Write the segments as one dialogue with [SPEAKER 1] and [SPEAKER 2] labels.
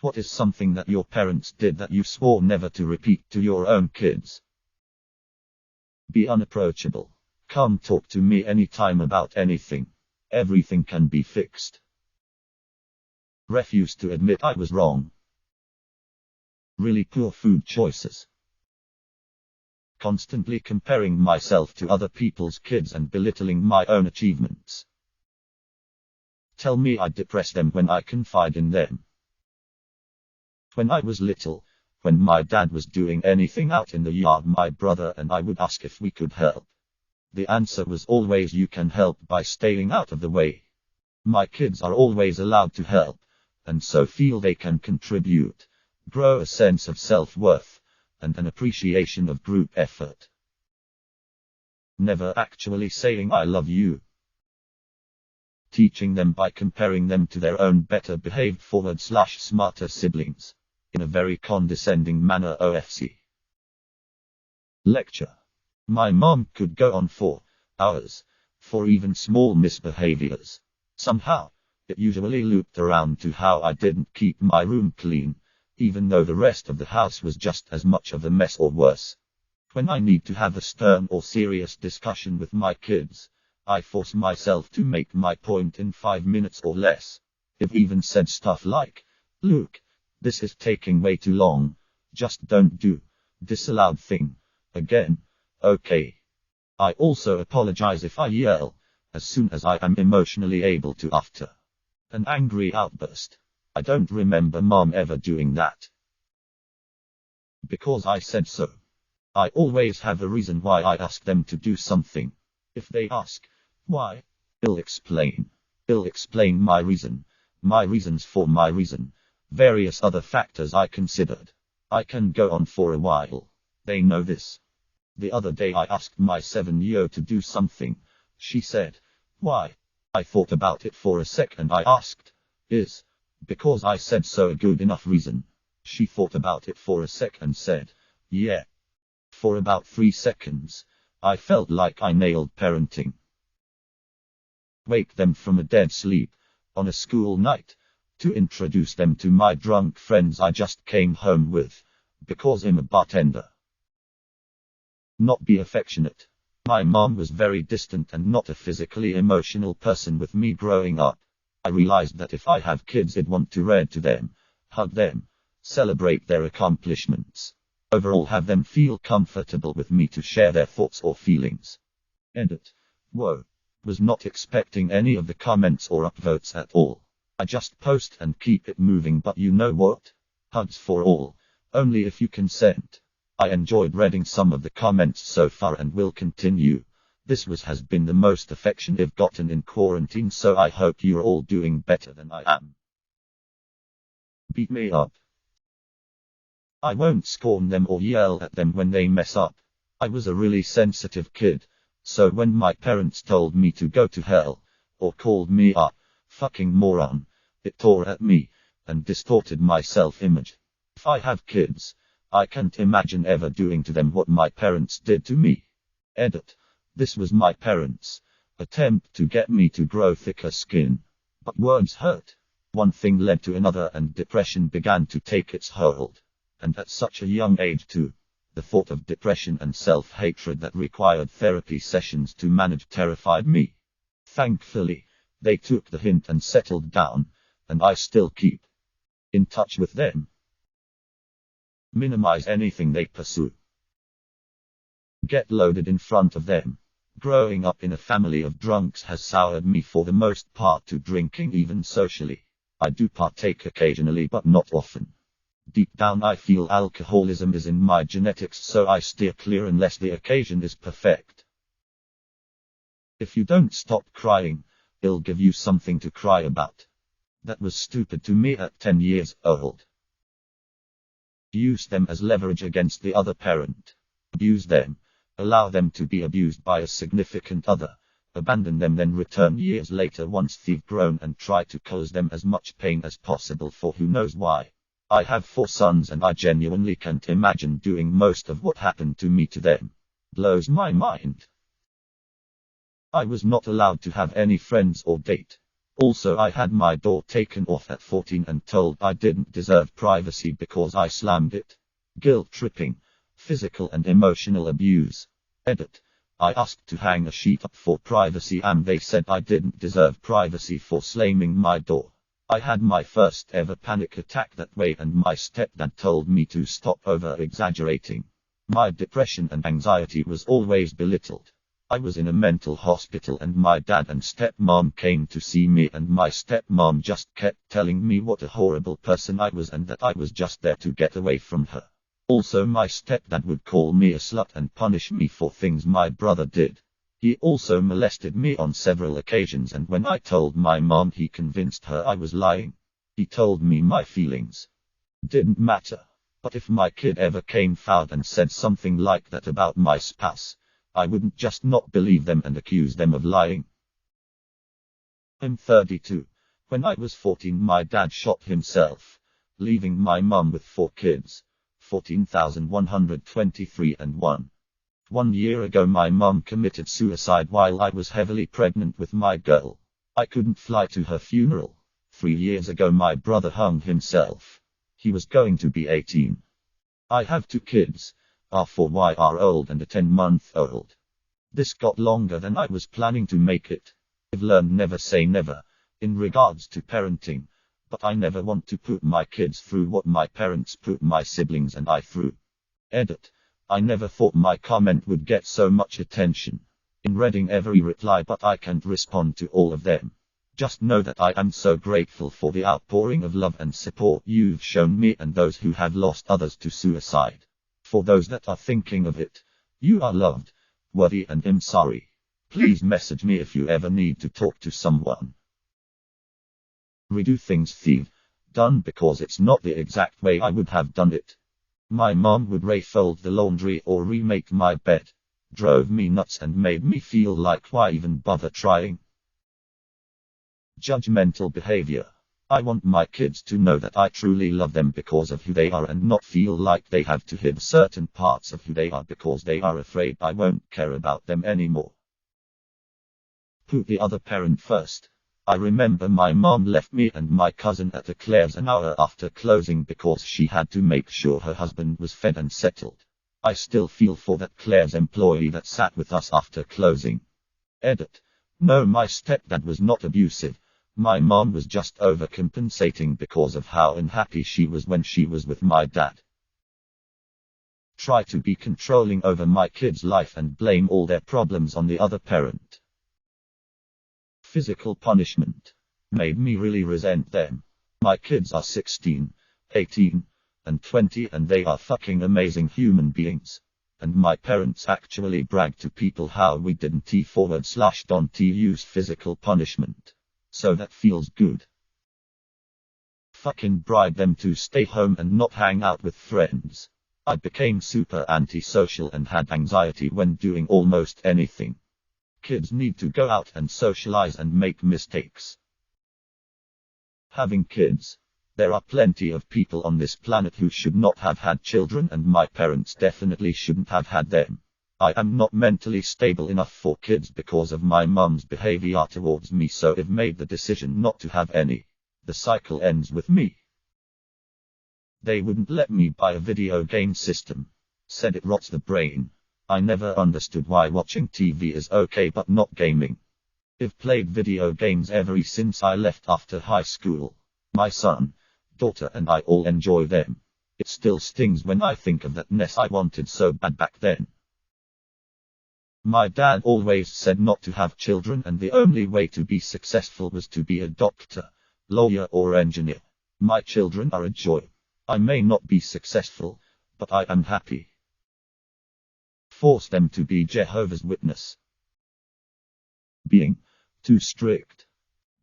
[SPEAKER 1] What is something that your parents did that you swore never to repeat to your own kids? Be unapproachable. Come talk to me anytime about anything. Everything can be fixed. Refuse to admit I was wrong. Really poor food choices. Constantly comparing myself to other people's kids and belittling my own achievements. Tell me I depress them when I confide in them. When I was little, when my dad was doing anything out in the yard, my brother and I would ask if we could help. The answer was always you can help by staying out of the way. My kids are always allowed to help, and so feel they can contribute, grow a sense of self-worth, and an appreciation of group effort. Never actually saying I love you. Teaching them by comparing them to their own better behaved /smarter siblings. In a very condescending manner OFC. Lecture. My mom could go on for hours, for even small misbehaviors. Somehow, it usually looped around to how I didn't keep my room clean, even though the rest of the house was just as much of a mess or worse. When I need to have a stern or serious discussion with my kids, I force myself to make my point in 5 minutes or less. I've even said stuff like, "Look, this is taking way too long. Just don't do this loud thing again, okay?" I also apologize if I yell, as soon as I am emotionally able to after an angry outburst. I don't remember mom ever doing that. Because I said so. I always have a reason why I ask them to do something. If they ask, why? I'll explain. I'll explain my reason, my reasons for my reason, various other factors I considered. I can go on for a while. They know this. The other day I asked my 7-year-old to do something. She said, "Why?" I thought about it for a sec and I asked, "Is because I said so a good enough reason?" She thought about it for a sec and said, "Yeah." For about 3 seconds, I felt like I nailed parenting. Wake them from a dead sleep, on a school night, to introduce them to my drunk friends I just came home with, because I'm a bartender. Not be affectionate. My mom was very distant and not a physically emotional person with me growing up. I realized that if I have kids I'd want to read to them, hug them, celebrate their accomplishments. Overall have them feel comfortable with me to share their thoughts or feelings. Edit. Whoa. Was not expecting any of the comments or upvotes at all. I just post and keep it moving, but you know what? Hugs for all. Only if you consent. I enjoyed reading some of the comments so far and will continue. This has been the most affection I've gotten in quarantine, so I hope you're all doing better than I am. Beat me up. I won't scorn them or yell at them when they mess up. I was a really sensitive kid, so when my parents told me to go to hell, or called me a fucking moron, it tore at me, and distorted my self-image. If I have kids, I can't imagine ever doing to them what my parents did to me. Edit. This was my parents' attempt to get me to grow thicker skin. But words hurt. One thing led to another and depression began to take its hold. And at such a young age too. The thought of depression and self-hatred that required therapy sessions to manage terrified me. Thankfully, they took the hint and settled down, and I still keep in touch with them. Minimize anything they pursue. Get loaded in front of them. Growing up in a family of drunks has soured me for the most part to drinking even socially. I do partake occasionally but not often. Deep down I feel alcoholism is in my genetics, so I steer clear unless the occasion is perfect. If you don't stop crying, I'll give you something to cry about. That was stupid to me at 10 years old. Use them as leverage against the other parent. Abuse them. Allow them to be abused by a significant other. Abandon them, then return years later once they've grown and try to cause them as much pain as possible for who knows why. I have 4 sons and I genuinely can't imagine doing most of what happened to me to them. Blows my mind. I was not allowed to have any friends or date. Also, I had my door taken off at 14 and told I didn't deserve privacy because I slammed it. Guilt tripping. Physical and emotional abuse. Edit. I asked to hang a sheet up for privacy and they said I didn't deserve privacy for slamming my door. I had my first ever panic attack that way and my stepdad told me to stop over-exaggerating. My depression and anxiety was always belittled. I was in a mental hospital and my dad and stepmom came to see me and my stepmom just kept telling me what a horrible person I was and that I was just there to get away from her. Also, my stepdad would call me a slut and punish me for things my brother did. He also molested me on several occasions and when I told my mom he convinced her I was lying. He told me my feelings didn't matter. But if my kid ever came forward and said something like that about my spouse, I wouldn't just not believe them and accuse them of lying. I'm 32. When I was 14 my dad shot himself, leaving my mum with 4 kids. 14,123 and 1. 1 year ago my mum committed suicide while I was heavily pregnant with my girl. I couldn't fly to her funeral. 3 years ago my brother hung himself. He was going to be 18. I have 2 kids. A 4-year-old and a 10-month-old. This got longer than I was planning to make it. I've learned never say never, in regards to parenting, but I never want to put my kids through what my parents put my siblings and I through. Edit. I never thought my comment would get so much attention. In reading every reply but I can't respond to all of them. Just know that I am so grateful for the outpouring of love and support you've shown me and those who have lost others to suicide. For those that are thinking of it, you are loved, worthy and I'm sorry. Please message me if you ever need to talk to someone. Redo things thief. Done because it's not the exact way I would have done it. My mom would refold the laundry or remake my bed. Drove me nuts and made me feel like why even bother trying. Judgmental behavior. I want my kids to know that I truly love them because of who they are and not feel like they have to hide certain parts of who they are because they are afraid I won't care about them anymore. Put the other parent first. I remember my mom left me and my cousin at Eclairs an hour after closing because she had to make sure her husband was fed and settled. I still feel for that Claire's employee that sat with us after closing. Edit. No, my stepdad was not abusive. My mom was just overcompensating because of how unhappy she was when she was with my dad. Try to be controlling over my kid's life and blame all their problems on the other parent. Physical punishment. Made me really resent them. My kids are 16, 18, and 20 and they are fucking amazing human beings. And my parents actually brag to people how we didn't don't use physical punishment. So that feels good. Fucking bribe them to stay home and not hang out with friends. I became super antisocial and had anxiety when doing almost anything. Kids need to go out and socialize and make mistakes. Having kids. There are plenty of people on this planet who should not have had children and my parents definitely shouldn't have had them. I am not mentally stable enough for kids because of my mum's behavior towards me, so I've made the decision not to have any. The cycle ends with me. They wouldn't let me buy a video game system. Said it rots the brain. I never understood why watching TV is okay but not gaming. I've played video games ever since I left after high school. My son, daughter and I all enjoy them. It still stings when I think of that mess I wanted so bad back then. My dad always said not to have children and the only way to be successful was to be a doctor, lawyer or engineer. My children are a joy. I may not be successful, but I am happy. Force them to be Jehovah's Witness. Being too strict.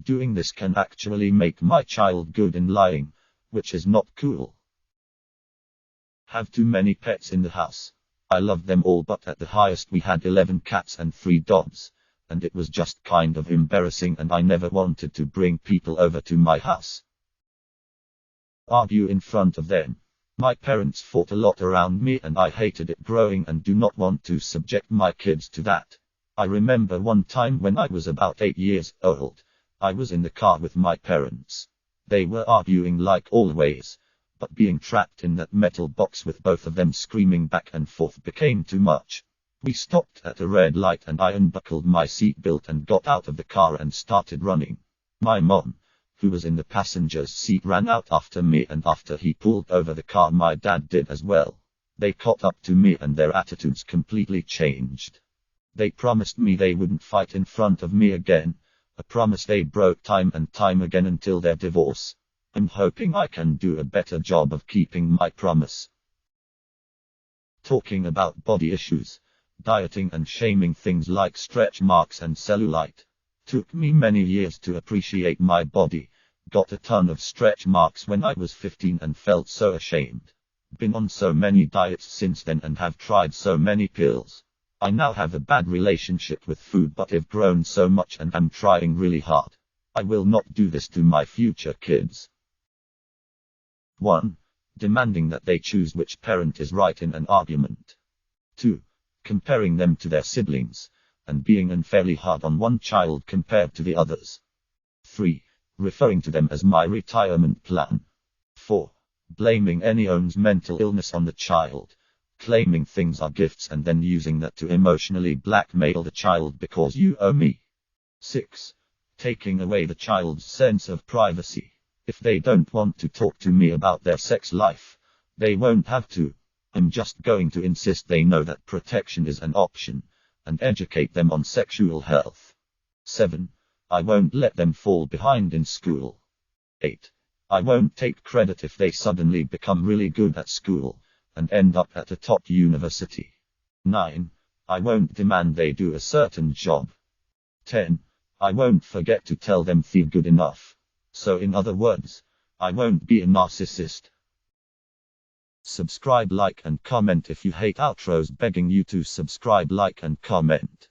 [SPEAKER 1] Doing this can actually make my child good in lying, which is not cool. Have too many pets in the house. I love them all but at the highest we had 11 cats and 3 dogs, and it was just kind of embarrassing and I never wanted to bring people over to my house. Argue in front of them. My parents fought a lot around me and I hated it growing and do not want to subject my kids to that. I remember one time when I was about 8 years old, I was in the car with my parents. They were arguing like always, but being trapped in that metal box with both of them screaming back and forth became too much. We stopped at a red light and I unbuckled my seatbelt and got out of the car and started running. My mom, who was in the passenger's seat, ran out after me, and after he pulled over the car my dad did as well. They caught up to me and their attitudes completely changed. They promised me they wouldn't fight in front of me again, a promise they broke time and time again until their divorce. I'm hoping I can do a better job of keeping my promise. Talking about body issues, dieting and shaming things like stretch marks and cellulite. Took me many years to appreciate my body. Got a ton of stretch marks when I was 15 and felt so ashamed. Been on so many diets since then and have tried so many pills. I now have a bad relationship with food, but I've grown so much and am trying really hard. I will not do this to my future kids. 1. Demanding that they choose which parent is right in an argument. 2. Comparing them to their siblings, and being unfairly hard on one child compared to the others. 3. Referring to them as my retirement plan. 4. Blaming anyone's mental illness on the child, claiming things are gifts and then using that to emotionally blackmail the child because you owe me. 6. Taking away the child's sense of privacy. If they don't want to talk to me about their sex life, they won't have to. I'm just going to insist they know that protection is an option, and educate them on sexual health. 7. I won't let them fall behind in school. 8. I won't take credit if they suddenly become really good at school, and end up at a top university. 9. I won't demand they do a certain job. 10. I won't forget to tell them they're good enough. So in other words, I won't be a narcissist. Subscribe, like and comment if you hate outros. Begging you to subscribe, like and comment.